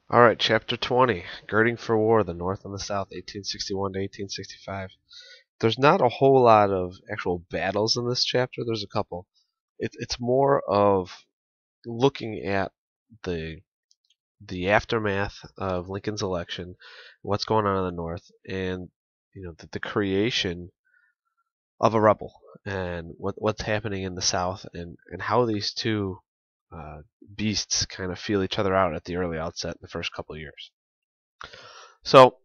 Alright, Chapter 20, Girding for War, the North and the South, 1861 to 1865. There's not a whole lot of actual battles in this chapter. There's a couple. It's more of looking at the the aftermath of Lincoln's election, what's going on in the North, and the creation of a rebel, and what's happening in the South, and how these two uh, beasts kind of feel each other out at the early outset in the first couple of years. So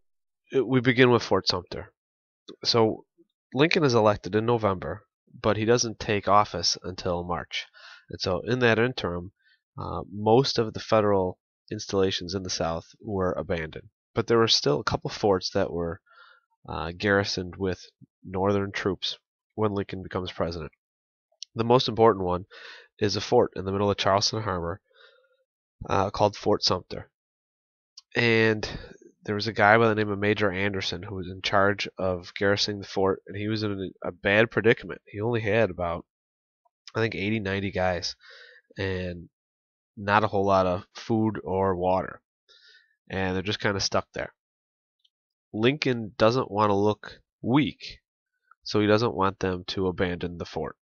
we begin with Fort Sumter. So Lincoln is elected in November, but he doesn't take office until March. And so in that interim, most of the federal installations in the South were abandoned. But there were still a couple forts that were garrisoned with Northern troops when Lincoln becomes president. The most important one is a fort in the middle of Charleston Harbor called Fort Sumter. And there was a guy by the name of Major Anderson who was in charge of garrisoning the fort, and he was in a bad predicament. He only had about, I think, 80, 90 guys, and not a whole lot of food or water, and they're just kind of stuck there. Lincoln doesn't want to look weak, so he doesn't want them to abandon the fort.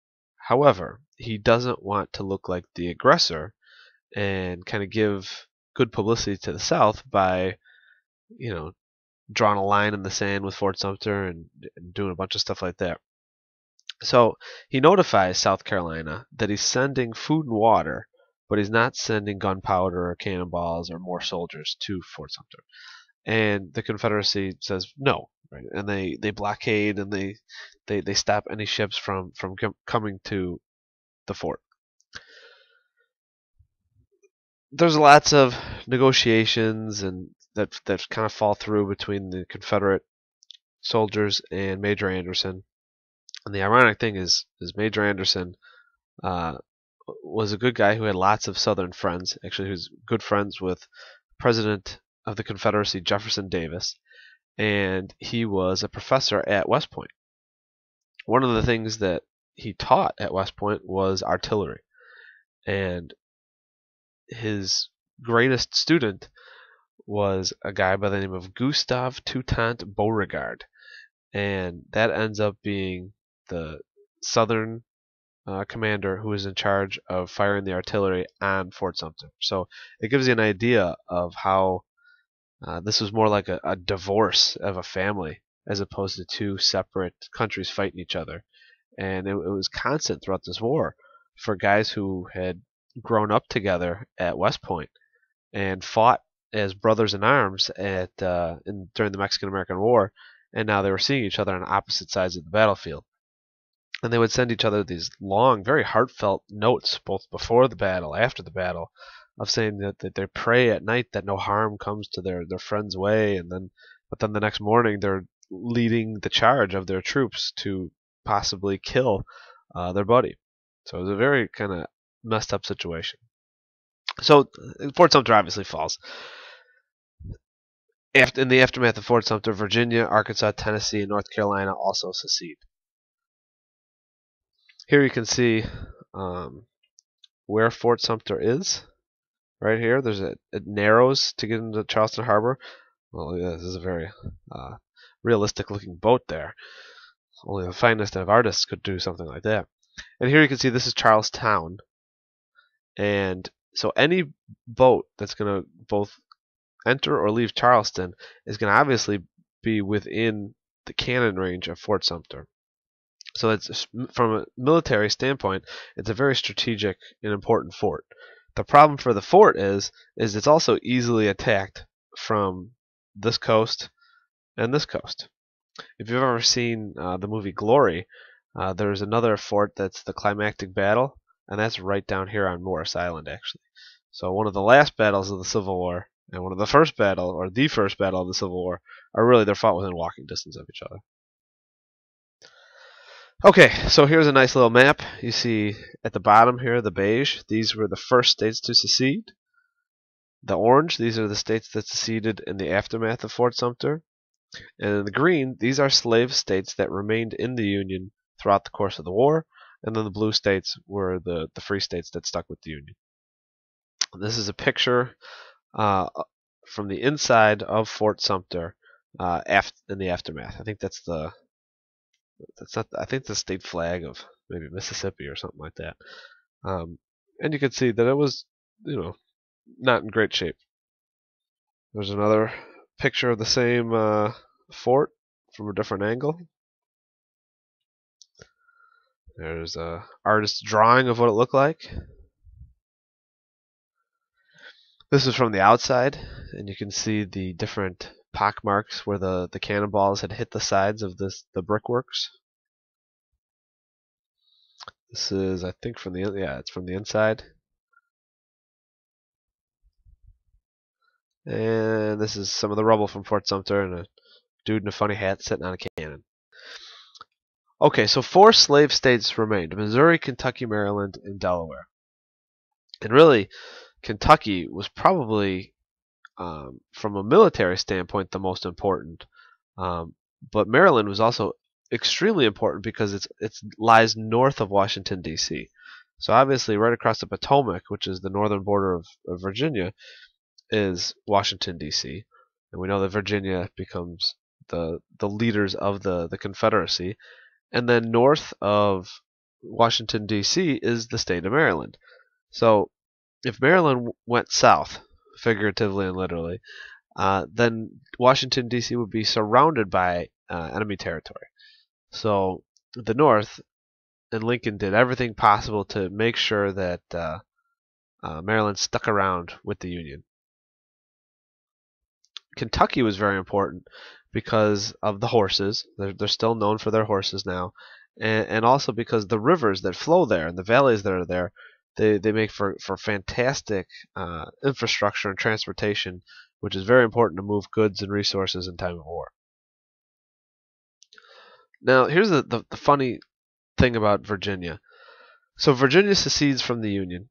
However, he doesn't want to look like the aggressor and kind of give good publicity to the South by, drawing a line in the sand with Fort Sumter and doing a bunch of stuff like that. So he notifies South Carolina that he's sending food and water, but he's not sending gunpowder or cannonballs or more soldiers to Fort Sumter. And the Confederacy says no, right? And they blockade, and they stop any ships from coming to the fort. There's lots of negotiations and that kind of fall through between the Confederate soldiers and Major Anderson. And the ironic thing is Major Anderson uh, was a good guy who had lots of Southern friends. Actually, he was good friends with President of the Confederacy Jefferson Davis, and he was a professor at West Point. One of the things that he taught at West Point was artillery, and his greatest student was a guy by the name of Gustave Toutant Beauregard, and that ends up being the Southern commander who is in charge of firing the artillery on Fort Sumter. So it gives you an idea of how this was more like a divorce of a family as opposed to two separate countries fighting each other. And it was constant throughout this war for guys who had grown up together at West Point and fought as brothers in arms during the Mexican-American War, and now they were seeing each other on opposite sides of the battlefield. And they would send each other these long, very heartfelt notes, both before the battle, after the battle, of saying that they pray at night that no harm comes to their friend's way, but then the next morning they're leading the charge of their troops to possibly kill their buddy. So it was a very kind of messed up situation. So Fort Sumter obviously falls. In the aftermath of Fort Sumter, Virginia, Arkansas, Tennessee, and North Carolina also secede. Here you can see where Fort Sumter is. Right here, it narrows to get into Charleston Harbor. Well, yeah, this is a very realistic-looking boat there. Only the finest of artists could do something like that. And here you can see this is Charlestown. And so any boat that's going to both enter or leave Charleston is going to obviously be within the cannon range of Fort Sumter. So it's, from a military standpoint, it's a very strategic and important fort. The problem for the fort is it's also easily attacked from this coast and this coast. If you've ever seen the movie Glory, there's another fort that's the climactic battle, and that's right down here on Morris Island, actually. So one of the last battles of the Civil War and one of the first battle, or the first battle of the Civil War, are really they're fought within walking distance of each other. Okay, so here's a nice little map. You see at the bottom here, the beige, these were the first states to secede. The orange, these are the states that seceded in the aftermath of Fort Sumter. And in the green, these are slave states that remained in the Union throughout the course of the war. And then the blue states were the free states that stuck with the Union. This is a picture from the inside of Fort Sumter in the aftermath. I think that's not. I think the state flag of maybe Mississippi or something like that. And you can see that it was, not in great shape. There's another picture of the same fort from a different angle. There's a artist's drawing of what it looked like. This is from the outside, and you can see the different pock marks where the cannonballs had hit the sides of the brickworks. This is, I think, it's from the inside. And this is some of the rubble from Fort Sumter and a dude in a funny hat sitting on a cannon. Okay, so 4 slave states remained: Missouri, Kentucky, Maryland, and Delaware. And really, Kentucky was probably, from a military standpoint, the most important. But Maryland was also extremely important because it lies north of Washington, D.C. So obviously, right across the Potomac, which is the northern border of Virginia, is Washington, D.C. And we know that Virginia becomes the leaders of the Confederacy. And then north of Washington, D.C. is the state of Maryland. So if Maryland went south, figuratively and literally, then Washington, D.C. would be surrounded by enemy territory. So the North and Lincoln did everything possible to make sure that Maryland stuck around with the Union. Kentucky was very important because of the horses. They're still known for their horses now, and also because the rivers that flow there and the valleys that are there, they make for fantastic infrastructure and transportation, which is very important to move goods and resources in time of war. Now, here's the funny thing about Virginia. So Virginia secedes from the Union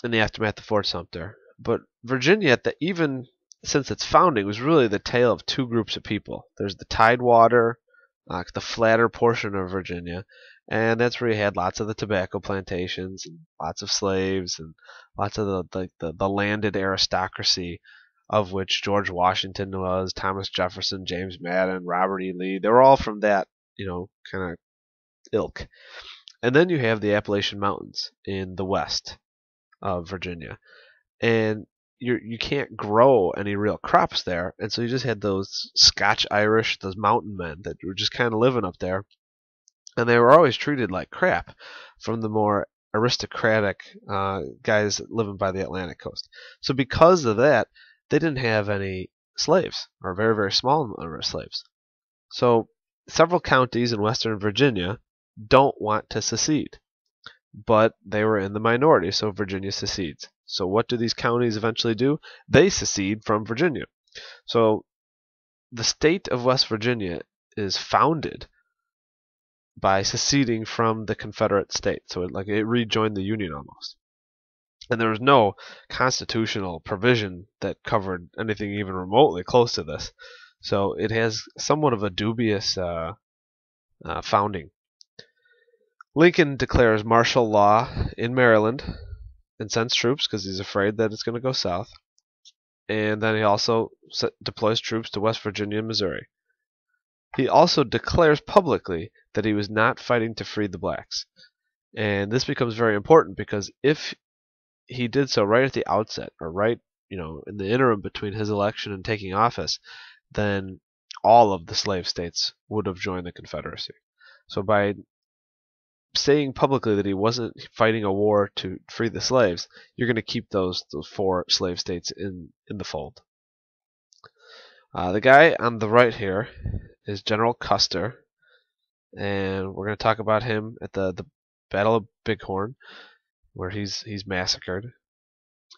in the aftermath of Fort Sumter, but Virginia, even since its founding, was really the tale of 2 groups of people. There's the Tidewater, the flatter portion of Virginia, and that's where you had lots of the tobacco plantations, and lots of slaves, and lots of the landed aristocracy, of which George Washington was, Thomas Jefferson, James Madison, Robert E. Lee. They were all from that, kind of ilk. And then you have the Appalachian Mountains in the west of Virginia, and you can't grow any real crops there, and so you just had those Scotch-Irish, those mountain men that were just kind of living up there, and they were always treated like crap from the more aristocratic guys living by the Atlantic coast. So because of that, they didn't have any slaves, or a very, very small number of slaves. So several counties in western Virginia don't want to secede, but they were in the minority, so Virginia secedes. So what do these counties eventually do? They secede from Virginia. So the state of West Virginia is founded by seceding from the Confederate state. So it rejoined the Union almost. And there was no constitutional provision that covered anything even remotely close to this. So it has somewhat of a dubious founding. Lincoln declares martial law in Maryland and sends troops because he's afraid that it's going to go south. And then he also deploys troops to West Virginia and Missouri. He also declares publicly that he was not fighting to free the blacks. And this becomes very important because if he did so right at the outset, or right, in the interim between his election and taking office, then all of the slave states would have joined the Confederacy. So by saying publicly that he wasn't fighting a war to free the slaves, you're going to keep those 4 slave states in the fold. The guy on the right here is General Custer, and we're going to talk about him at the Battle of Bighorn, where he's massacred.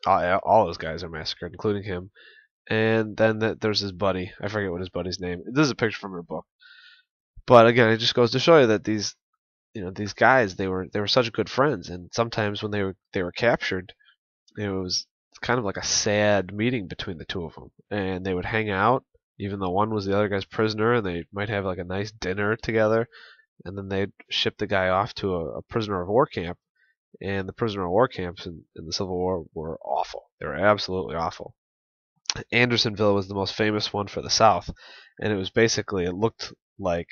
All those guys are massacred, including him. And then there's his buddy. I forget what his buddy's name. This is a picture from her book. But again, it just goes to show you that these guys, they were such good friends, and sometimes when they were captured, it was kind of like a sad meeting between the 2 of them, and they would hang out even though one was the other guy's prisoner, and they might have like a nice dinner together, and then they'd ship the guy off to a prisoner of war camp, and the prisoner of war camps in the Civil War were awful. They were absolutely awful. Andersonville was the most famous one for the South, and it was basically, it looked like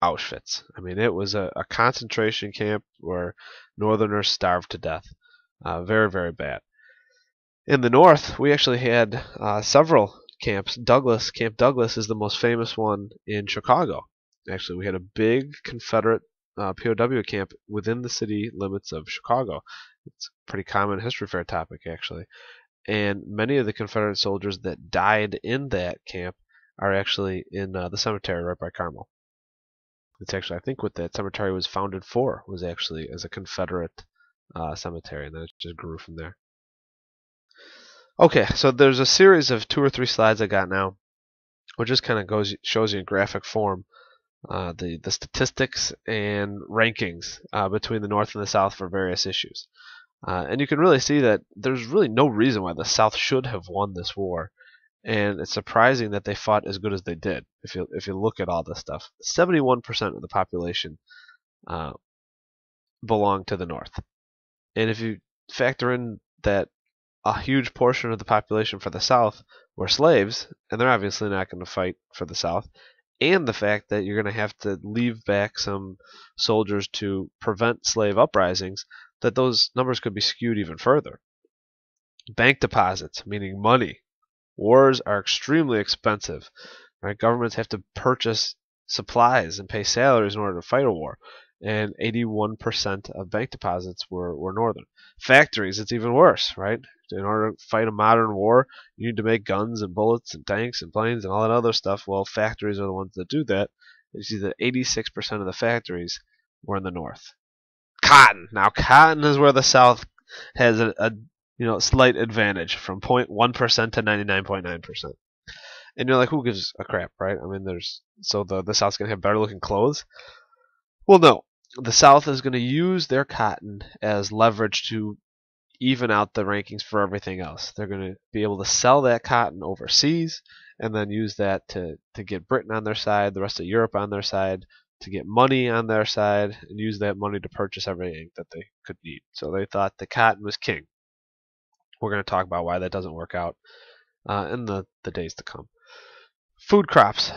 Auschwitz. I mean, it was a concentration camp where Northerners starved to death. Very, very bad. In the North, we actually had several camps. Camp Douglas is the most famous one in Chicago. Actually, we had a big Confederate POW camp within the city limits of Chicago. It's a pretty common history fair topic, actually. And many of the Confederate soldiers that died in that camp are actually in the cemetery right by Carmel. It's actually, I think, what that cemetery was founded for was actually as a Confederate cemetery, and then it just grew from there. Okay, so there's a series of 2 or 3 slides I got now, which just kind of shows you in graphic form the statistics and rankings between the North and the South for various issues. And you can really see that there's really no reason why the South should have won this war. And it's surprising that they fought as good as they did. If you look at all this stuff, 71% of the population belonged to the North. And if you factor in that a huge portion of the population for the South were slaves, and they're obviously not going to fight for the South, and the fact that you're going to have to leave back some soldiers to prevent slave uprisings, that those numbers could be skewed even further. Bank deposits, meaning money. Wars are extremely expensive. Right? Governments have to purchase supplies and pay salaries in order to fight a war. And 81% of bank deposits were Northern. Factories, it's even worse, right? In order to fight a modern war, you need to make guns and bullets and tanks and planes and all that other stuff. Well, factories are the ones that do that. You see that 86% of the factories were in the North. Cotton. Now, cotton is where the South has a slight advantage from 0.1% to 99.9%. And you're like, who gives a crap, right? I mean, the South's going to have better looking clothes? Well, no. The South is going to use their cotton as leverage to even out the rankings for everything else. They're going to be able to sell that cotton overseas and then use that to get Britain on their side, the rest of Europe on their side, to get money on their side, and use that money to purchase everything that they could need. So they thought the cotton was king. We're going to talk about why that doesn't work out in the days to come. Food crops.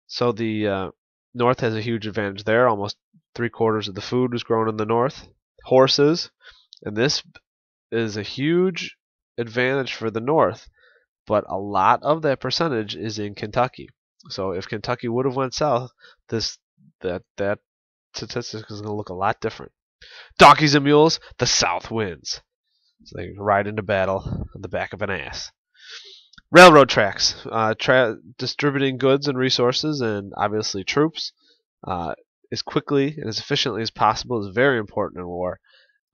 So the North has a huge advantage there. Almost 3/4 of the food was grown in the North. Horses, and this is a huge advantage for the North, but a lot of that percentage is in Kentucky. So if Kentucky would have went south, that statistic is going to look a lot different. Donkeys and mules, the South wins. So they ride into battle on the back of an ass. Railroad tracks, distributing goods and resources and obviously troops as quickly and as efficiently as possible is very important in war.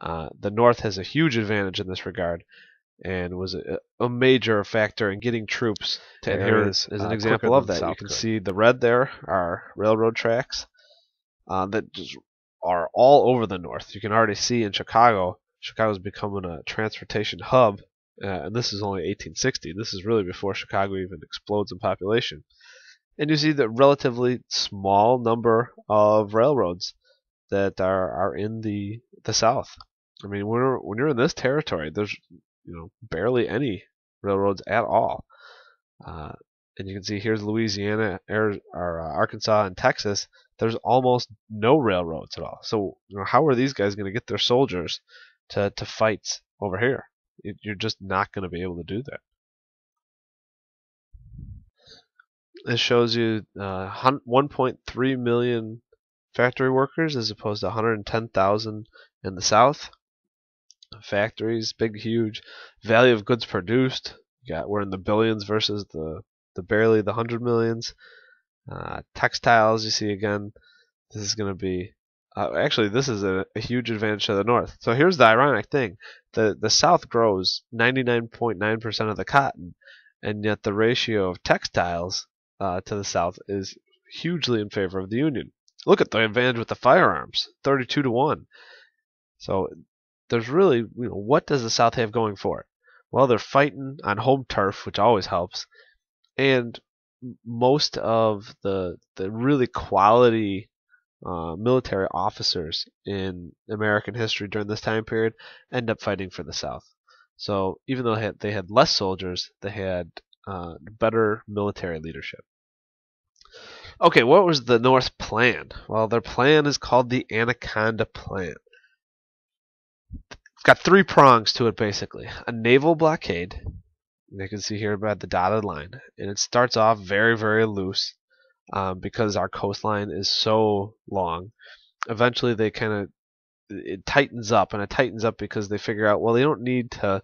The North has a huge advantage in this regard and was a major factor in getting troops to here is an example of that. You can see the red there are railroad tracks that just are all over the North. You can already see in Chicago. Chicago's becoming a transportation hub, and this is only 1860. This is really before Chicago even explodes in population. And you see the relatively small number of railroads that are in the South. I mean, when you're in this territory, there's barely any railroads at all. And you can see here's Louisiana, Arkansas, and Texas. There's almost no railroads at all. So how are these guys going to get their soldiers to fight over here? You're just not going to be able to do that. This shows you 1.3 million factory workers as opposed to 110,000 in the South. Factories, big, huge. Value of goods produced. We're in the billions versus the barely the 100 millions. Textiles, you see again. This is going to be actually, this is a huge advantage to the North. So here's the ironic thing. The South grows 99.9% of the cotton, and yet the ratio of textiles to the South is hugely in favor of the Union. Look at the advantage with the firearms, 32-1. So there's really, what does the South have going for it? Well, they're fighting on home turf, which always helps, and most of the really quality military officers in American history during this time period end up fighting for the South. So even though they had less soldiers, they had better military leadership. Okay, what was the North plan? Well, their plan is called the Anaconda Plan. It's got three prongs to it, basically. A naval blockade, you can see here by the dotted line, and it starts off very, very loose because our coastline is so long. Eventually, they kind of it tightens up, and it tightens up because they figure out, well, they don't need to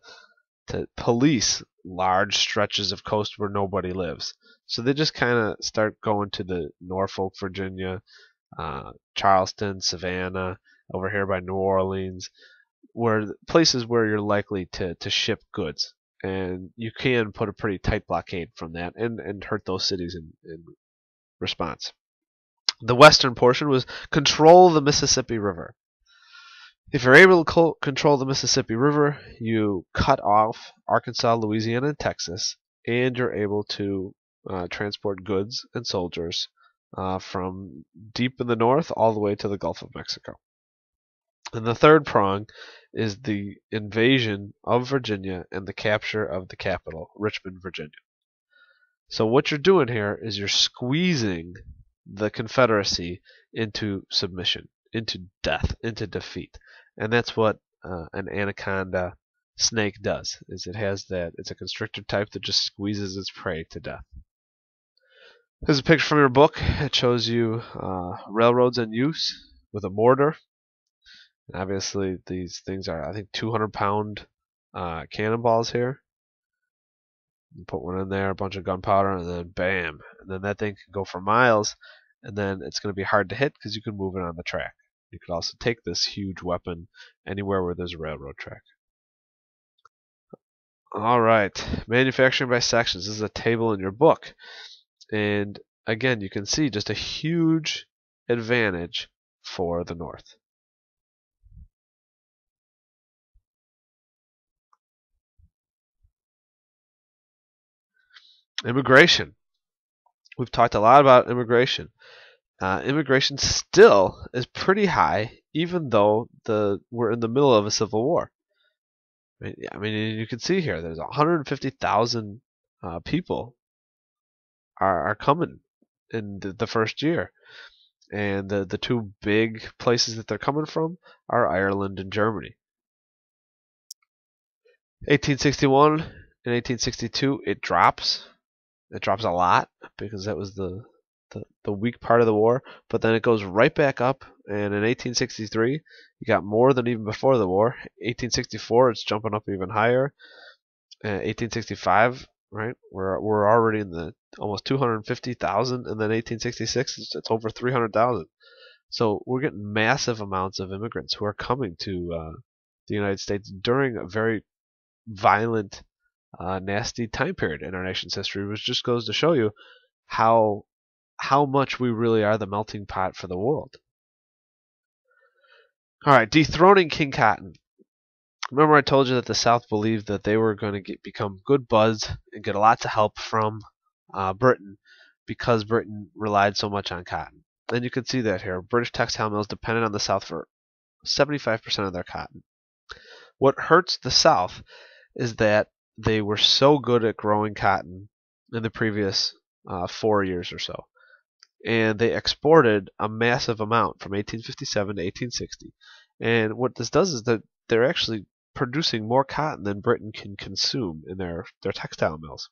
police large stretches of coast where nobody lives. So they just kind of start going to the Norfolk, Virginia, Charleston, Savannah, over here by New Orleans, where places where you're likely to ship goods. And you can put a pretty tight blockade from that and hurt those cities in response. The western portion was control the Mississippi River. If you're able to control the Mississippi River, you cut off Arkansas, Louisiana, and Texas, and you're able to transport goods and soldiers from deep in the north all the way to the Gulf of Mexico. And the third prong is the invasion of Virginia and the capture of the capital, Richmond, Virginia. So what you're doing here is you're squeezing the Confederacy into submission, into death, into defeat. And that's what an anaconda snake does, is it has that, it's a constrictor type that just squeezes its prey to death. Here's a picture from your book. It shows you railroads in use with a mortar. And obviously these things are, I think, 200-pound cannonballs here. You put one in there, a bunch of gunpowder, and then bam. And then that thing can go for miles, and then it's going to be hard to hit because you can move it on the track. You could also take this huge weapon anywhere where there's a railroad track. Alright, manufacturing by sections. This is a table in your book. And again, you can see just a huge advantage for the North. Immigration. We've talked a lot about immigration. Immigration still is pretty high, even though we're in the middle of a civil war. I mean, you can see here, there's 150,000 people are coming in the first year. And the two big places that they're coming from are Ireland and Germany. 1861 and 1862, it drops. It drops a lot because that was the weak part of the war, but then it goes right back up, and in 1863 you got more than even before the war. 1864 it's jumping up even higher. 1865, right, we're already in the almost 250,000, and then 1866 it's over 300,000. So we're getting massive amounts of immigrants who are coming to the United States during a very violent, nasty time period in our nation's history, which just goes to show you how much we really are the melting pot for the world. All right, dethroning King Cotton. Remember I told you that the South believed that they were going to become good buds and get lots of help from Britain because Britain relied so much on cotton. And you can see that here. British textile mills depended on the South for 75% of their cotton. What hurts the South is that they were so good at growing cotton in the previous 4 years or so. And they exported a massive amount from 1857 to 1860. And what this does is that they're actually producing more cotton than Britain can consume in their textile mills.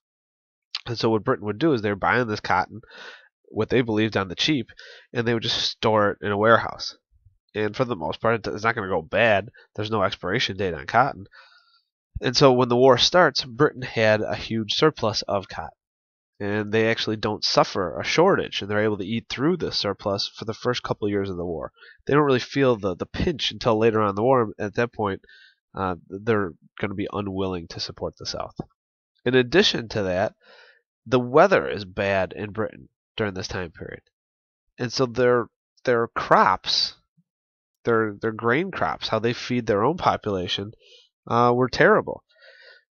And so what Britain would do is they're buying this cotton, what they believed, on the cheap, and they would just store it in a warehouse. And for the most part, it's not going to go bad. There's no expiration date on cotton. And so when the war starts, Britain had a huge surplus of cotton. And they actually don't suffer a shortage, and they're able to eat through the surplus for the first couple of years of the war. They don't really feel the pinch until later on in the war. At that point, they're going to be unwilling to support the South. In addition to that, the weather is bad in Britain during this time period. And so their crops, their grain crops, how they feed their own population, were terrible.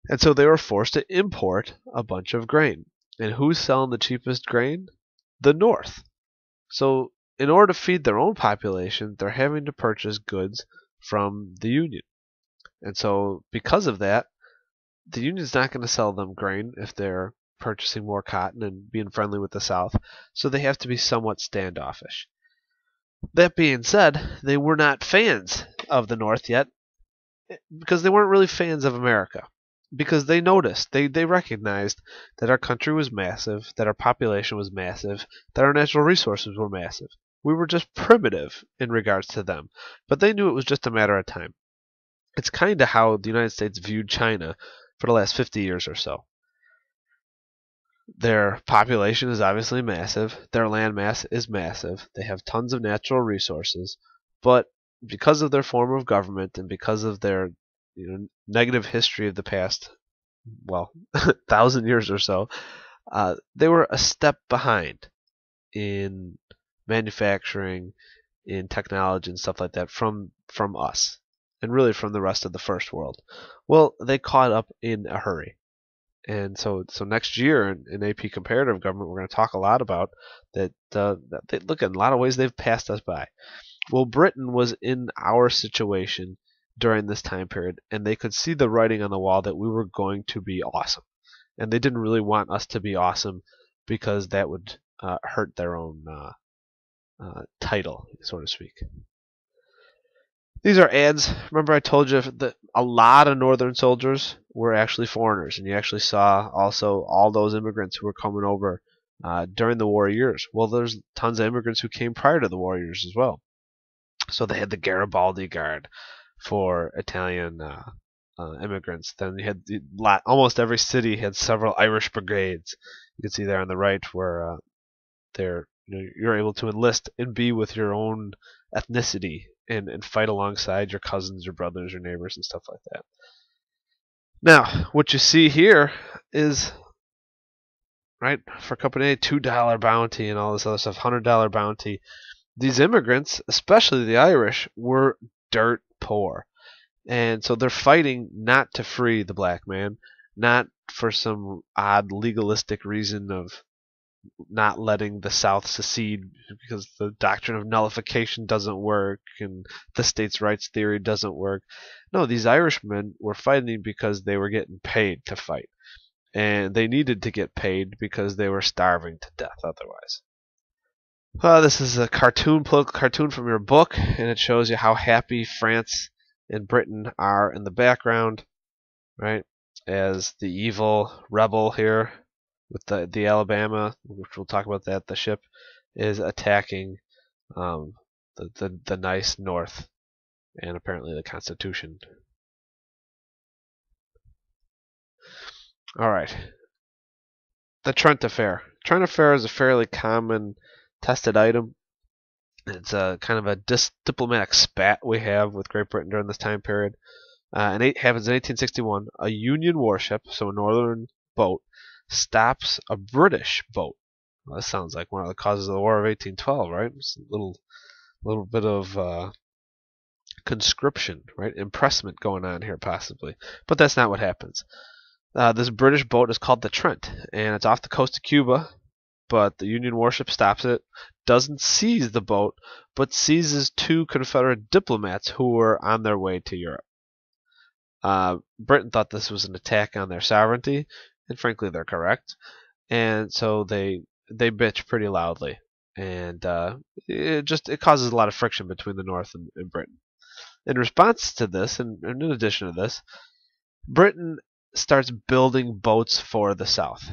And so they were forced to import a bunch of grain. And who's selling the cheapest grain? The North. So in order to feed their own population, they're having to purchase goods from the Union. And so because of that, the Union's not going to sell them grain if they're purchasing more cotton and being friendly with the South, so they have to be somewhat standoffish. That being said, they were not fans of the North yet, because they weren't really fans of America. Because they noticed, they recognized that our country was massive, that our population was massive, that our natural resources were massive. We were just primitive in regards to them, but they knew it was just a matter of time. It's kind of how the United States viewed China for the last 50 years or so. Their population is obviously massive, their land mass is massive, they have tons of natural resources, but because of their form of government and because of their negative history of the past, 1,000 years or so, they were a step behind in manufacturing, in technology and stuff like that from us, and really from the rest of the first world. Well, they caught up in a hurry. And so next year in AP Comparative Government, we're going to talk a lot about that. They look, in a lot of ways, they've passed us by. Well, Britain was in our situation during this time period, and they could see the writing on the wall that we were going to be awesome. And they didn't really want us to be awesome because that would hurt their own title, so to speak. These are ads. Remember I told you that a lot of Northern soldiers were actually foreigners, and you actually saw also all those immigrants who were coming over during the war years. Well, there's tons of immigrants who came prior to the war years as well. So they had the Garibaldi Guard for Italian immigrants. Then you had almost every city had several Irish brigades. You can see there on the right where you're able to enlist and be with your own ethnicity and fight alongside your cousins, your brothers, your neighbors, and stuff like that. Now, what you see here is, right, for Company A, $2 bounty and all this other stuff, $100 bounty. These immigrants, especially the Irish, were dirt poor. And so they're fighting not to free the black man, not for some odd legalistic reason of not letting the South secede because the doctrine of nullification doesn't work and the states' rights theory doesn't work. No, these Irishmen were fighting because they were getting paid to fight. And they needed to get paid because they were starving to death otherwise. This is a political cartoon from your book, and it shows you how happy France and Britain are in the background, right? As the evil rebel here with the Alabama, which we'll talk about that, the ship, is attacking the nice North and apparently the Constitution. All right. The Trent Affair. Trent Affair is a fairly common tested item. It's a kind of a diplomatic spat we have with Great Britain during this time period. And it happens in 1861. A Union warship, so a northern boat, stops a British boat. Well, that sounds like one of the causes of the War of 1812, right? It's a little bit of conscription, right? Impressment going on here, possibly. But that's not what happens. This British boat is called the Trent, and it's off the coast of Cuba. But the Union warship stops it, doesn't seize the boat, but seizes two Confederate diplomats who were on their way to Europe. Britain thought this was an attack on their sovereignty, and frankly, they're correct. And so they bitch pretty loudly, and it causes a lot of friction between the North and Britain. In response to this, and in addition to this, Britain starts building boats for the South.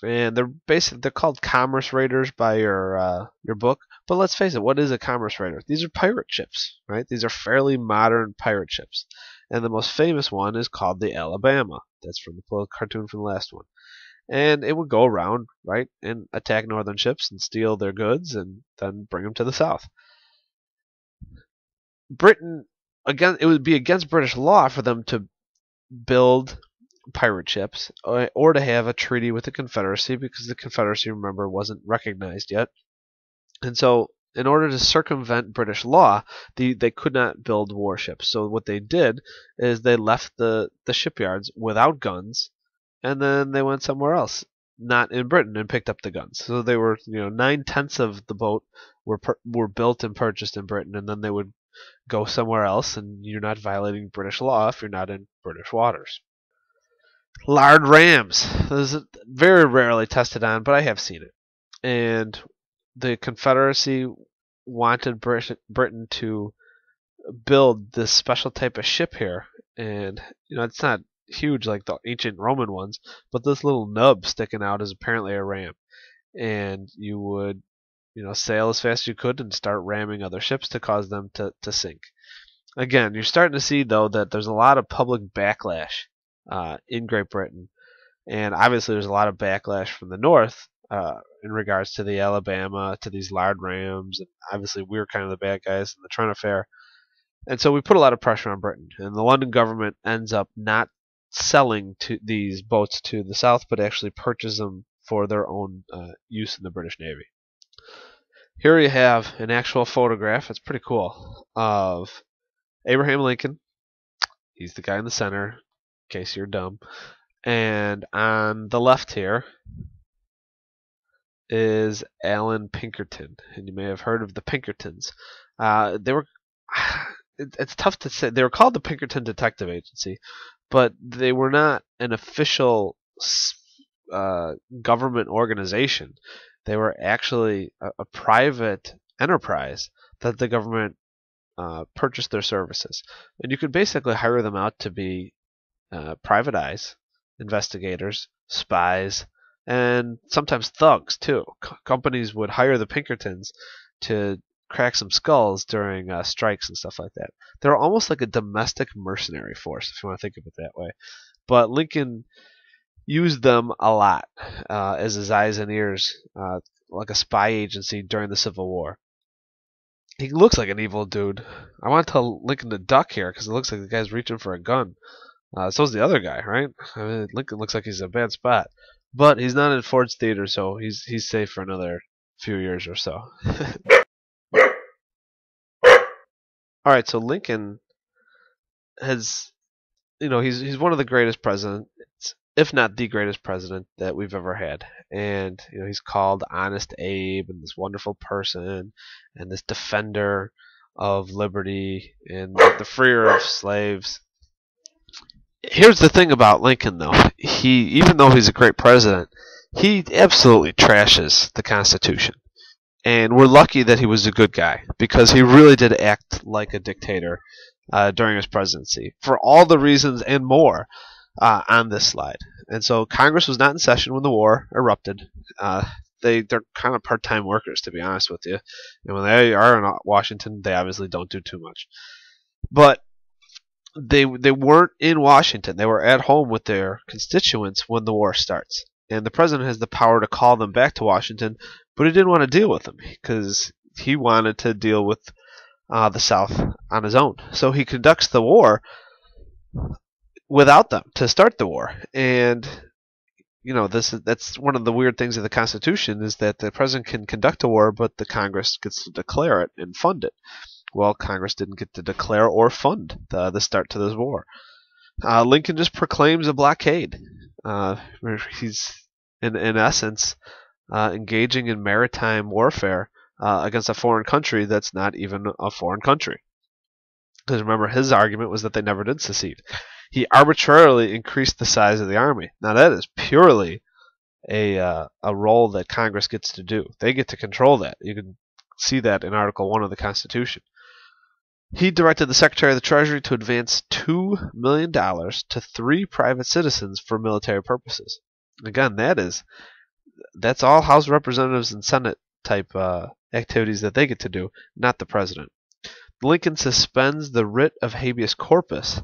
And they're called commerce raiders by your book. But let's face it, what is a commerce raider? These are pirate ships, right? These are fairly modern pirate ships. And the most famous one is called the Alabama. That's from the cartoon from the last one. And it would go around, right, and attack northern ships and steal their goods and then bring them to the South. Britain, again, it would be against British law for them to build pirate ships or to have a treaty with the Confederacy, because the Confederacy, remember, wasn't recognized yet. And so in order to circumvent British law, they could not build warships. So what they did is they left the shipyards without guns, and then they went somewhere else, not in Britain, and picked up the guns. So they were, 9/10 of the boat were built and purchased in Britain, and then they would go somewhere else, and you're not violating British law if you're not in British waters. Lard rams. very rarely tested on, but I have seen it. And the Confederacy wanted Britain to build this special type of ship here, and it's not huge like the ancient Roman ones, but this little nub sticking out is apparently a ram, and you would sail as fast as you could and start ramming other ships to cause them to sink. Again, you're starting to see though that there's a lot of public backlash in Great Britain, and obviously there's a lot of backlash from the North in regards to the Alabama, to these lard rams, and obviously we were kind of the bad guys in the Trent Affair. And so we put a lot of pressure on Britain, and the London government ends up not selling to these boats to the South, but actually purchase them for their own use in the British Navy. Here you have an actual photograph, it's pretty cool, of Abraham Lincoln. He's the guy in the center, in case you're dumb. And on the left here is Alan Pinkerton, and you may have heard of the Pinkertons. They were it's tough to say. They were called the Pinkerton Detective Agency, but they were not an official government organization. They were actually a private enterprise that the government purchased their services. And you could basically hire them out to be private eyes, investigators, spies, and sometimes thugs too. Companies would hire the Pinkertons to crack some skulls during strikes and stuff like that. They're almost like a domestic mercenary force, if you want to think of it that way. But Lincoln used them a lot as his eyes and ears, like a spy agency during the Civil War. He looks like an evil dude. I want to tell Lincoln to duck here because it looks like the guy's reaching for a gun. So's the other guy, right? I mean, Lincoln looks like he's in a bad spot. But he's not in Ford's Theater, so he's safe for another few years or so. Alright, so Lincoln has, he's one of the greatest presidents, if not the greatest president that we've ever had. And, he's called Honest Abe and this wonderful person and this defender of liberty and the freer of slaves. Here's the thing about Lincoln, though. Even though he's a great president, he absolutely trashes the Constitution. And we're lucky that he was a good guy, because he really did act like a dictator during his presidency, for all the reasons and more on this slide. And so Congress was not in session when the war erupted. They're kind of part-time workers, to be honest with you. And when they are in Washington, they obviously don't do too much. But they weren't in Washington. They were at home with their constituents when the war starts. And the president has the power to call them back to Washington, but he didn't want to deal with them because he wanted to deal with the South on his own. So he conducts the war without them to start the war. And that's one of the weird things of the Constitution, is that the president can conduct a war, but the Congress gets to declare it and fund it. Well, Congress didn't get to declare or fund the start to this war. Lincoln just proclaims a blockade. Where he's, in essence, engaging in maritime warfare against a foreign country that's not even a foreign country. Because remember, his argument was that they never did secede. He arbitrarily increased the size of the army. Now that is purely a role that Congress gets to do. They get to control that. You can see that in Article 1 of the Constitution. He directed the Secretary of the Treasury to advance $2 million to 3 private citizens for military purposes. Again, that's all House Representatives and Senate type activities that they get to do, not the president. Lincoln suspends the writ of habeas corpus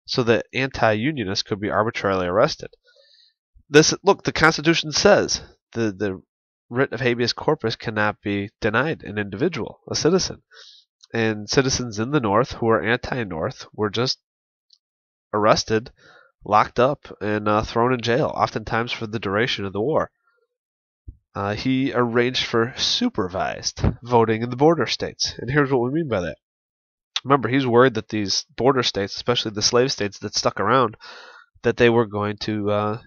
so that anti-unionists could be arbitrarily arrested. Look, the Constitution says the writ of habeas corpus cannot be denied an individual, a citizen. And citizens in the North who were anti-North were just arrested, locked up, and thrown in jail, oftentimes for the duration of the war. He arranged for supervised voting in the border states. And here's what we mean by that. Remember, he's worried that these border states, especially the slave states that stuck around, that they were going to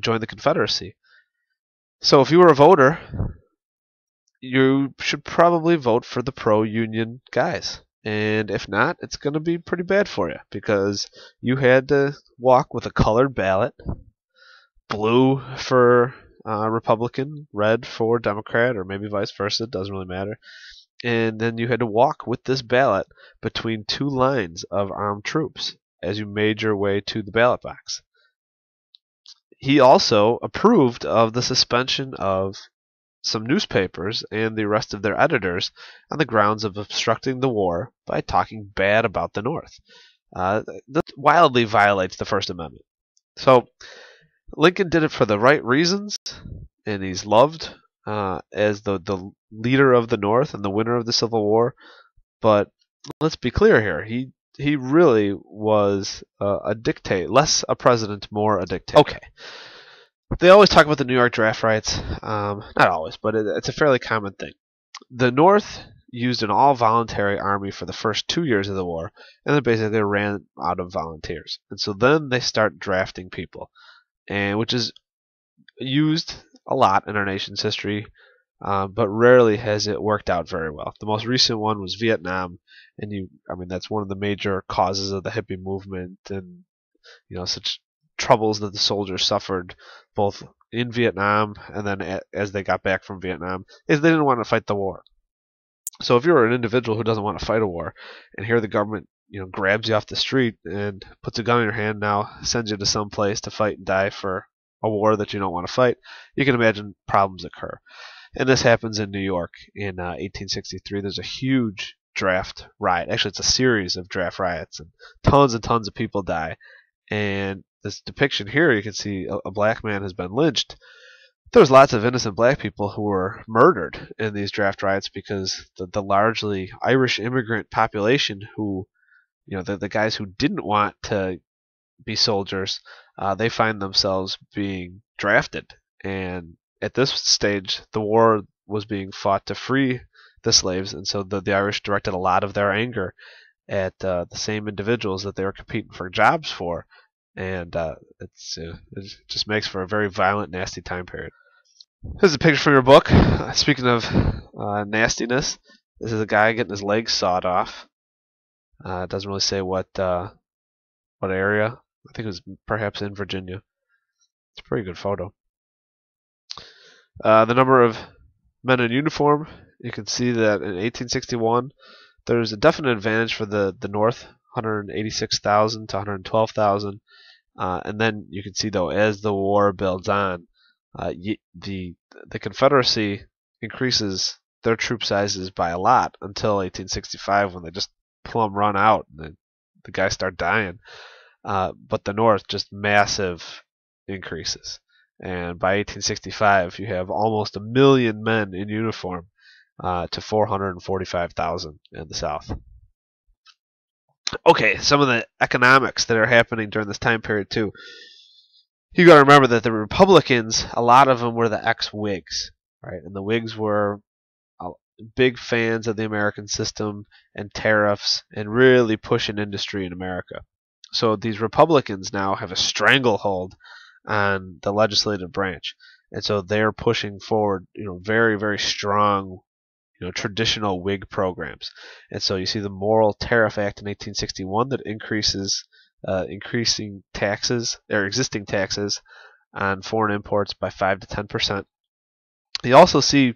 join the Confederacy. So if you were a voter, you should probably vote for the pro-union guys. And if not, it's going to be pretty bad for you, because you had to walk with a colored ballot blue for Republican, red for Democrat, or maybe vice versa. It doesn't really matter. And then you had to walk with this ballot between two lines of armed troops as you made your way to the ballot box. He also approved of the suspension of some newspapers and the arrest of their editors on the grounds of obstructing the war by talking bad about the North. That wildly violates the First Amendment. So Lincoln did it for the right reasons, and he's loved as the leader of the North and the winner of the Civil War. But let's be clear here. He really was a dictator, less a president, more a dictator. Okay. They always talk about the New York draft riots. Not always, but it's a fairly common thing. The North used an all-voluntary army for the first 2 years of the war, and then basically ran out of volunteers. And so then they start drafting people, and which is used a lot in our nation's history, but rarely has it worked out very well. The most recent one was Vietnam, and that's one of the major causes of the hippie movement, and such troubles that the soldiers suffered both in Vietnam and then as they got back from Vietnam is they didn't want to fight the war. So if you're an individual who doesn't want to fight a war, and here the government grabs you off the street and puts a gun in your hand, now sends you to some place to fight and die for a war that you don't want to fight, you can imagine problems occur. And this happens in New York in 1863. There's a huge draft riot. Actually, it's a series of draft riots, and tons of people die. And this depiction here, you can see a black man has been lynched. There was lots of innocent black people who were murdered in these draft riots because the largely Irish immigrant population who, the guys who didn't want to be soldiers, they find themselves being drafted. And at this stage, the war was being fought to free the slaves, and so the Irish directed a lot of their anger at the same individuals that they were competing for jobs for, and it just makes for a very violent, nasty time period. Here's a picture from your book. Speaking of nastiness, this is a guy getting his legs sawed off. It doesn't really say what area. I think it was perhaps in Virginia. It's a pretty good photo. The number of men in uniform, you can see that in 1861, there's a definite advantage for the North, 186,000 to 112,000. And then you can see, though, as the war builds on, the Confederacy increases their troop sizes by a lot until 1865 when they just plumb run out and the guys start dying. But the North, just massive increases. And by 1865, you have almost 1 million men in uniform to 445,000 in the South. Okay, some of the economics that are happening during this time period too. You got to remember that the Republicans, a lot of them were the ex-Whigs, right? And the Whigs were big fans of the American system and tariffs and really pushing industry in America. So these Republicans now have a stranglehold on the legislative branch, and so they're pushing forward, very, very strong, traditional Whig programs. And so you see the Morrill Tariff Act in 1861 that increasing taxes or existing taxes on foreign imports by 5 to 10%. You also see,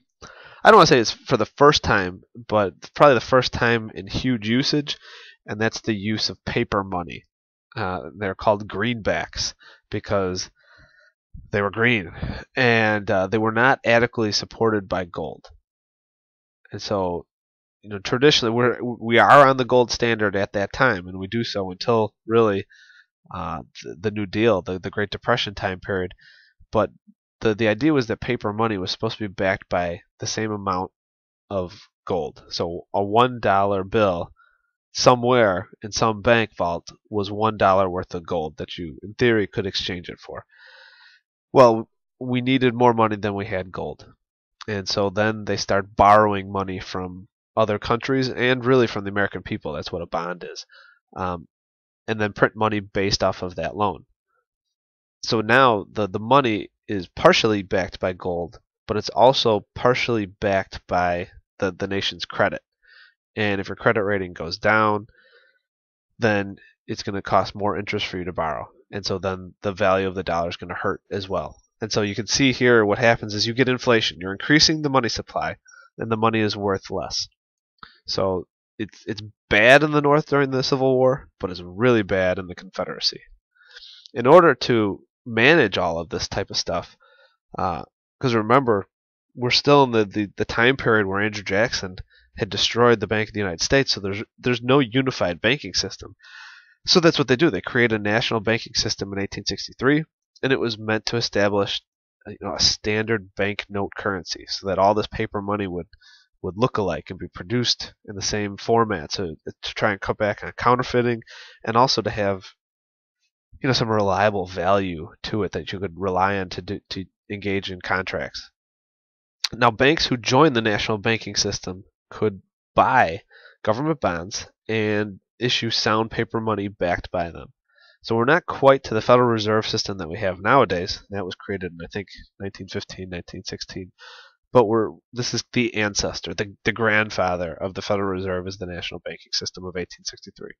I don't want to say it's for the first time, but probably the first time in huge usage, and that's the use of paper money. They're called greenbacks because they were green, and they were not adequately supported by gold. And so, traditionally we are on the gold standard at that time, and we do so until really the New Deal, the Great Depression time period. But the idea was that paper money was supposed to be backed by the same amount of gold. So a $1 bill somewhere in some bank vault was $1 worth of gold that you, in theory, could exchange it for. Well, we needed more money than we had gold. And so then they start borrowing money from other countries and really from the American people. That's what a bond is. And then print money based off of that loan. So now the money is partially backed by gold, but it's also partially backed by the nation's credit. And if your credit rating goes down, then it's going to cost more interest for you to borrow. And so then the value of the dollar is going to hurt as well. And so you can see here what happens is you get inflation. You're increasing the money supply, and the money is worth less. So it's bad in the North during the Civil War, but it's really bad in the Confederacy. In order to manage all of this type of stuff, because remember, we're still in the time period where Andrew Jackson had destroyed the Bank of the United States, so there's no unified banking system. So that's what they do. They create a national banking system in 1863, and it was meant to establish a standard banknote currency, so that all this paper money would look alike and be produced in the same format, to try and cut back on counterfeiting, and also to have some reliable value to it that you could rely on to engage in contracts. Now, banks who joined the national banking system could buy government bonds and issue sound paper money backed by them. So we're not quite to the Federal Reserve System that we have nowadays. That was created in, I think, 1915, 1916. But this is the ancestor, the grandfather of the Federal Reserve is the national banking system of 1863.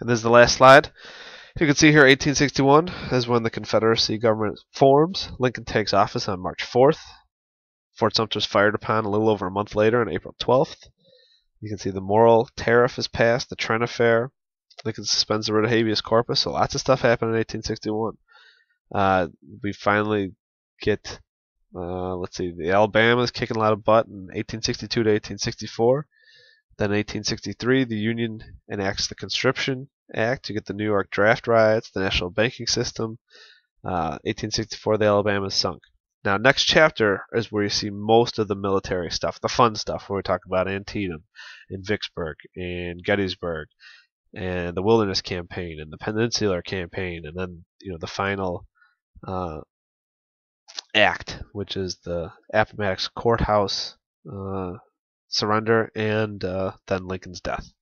And this is the last slide. You can see here 1861 is when the Confederacy government forms. Lincoln takes office on March 4th. Fort Sumter is fired upon a little over a month later on April 12th. You can see the Morrill Tariff is passed, the Trent Affair. Lincoln suspends the writ of habeas corpus, so lots of stuff happened in 1861. We finally get, the Alabama's kicking a lot of butt in 1862 to 1864. Then in 1863, the Union enacts the Conscription Act to get the New York draft riots, the national banking system. 1864, the Alabama is sunk. Now, next chapter is where you see most of the military stuff, the fun stuff, where we talk about Antietam, and Vicksburg, and Gettysburg, and the Wilderness Campaign, and the Peninsular Campaign, and then the final act, which is the Appomattox Courthouse surrender, and then Lincoln's death.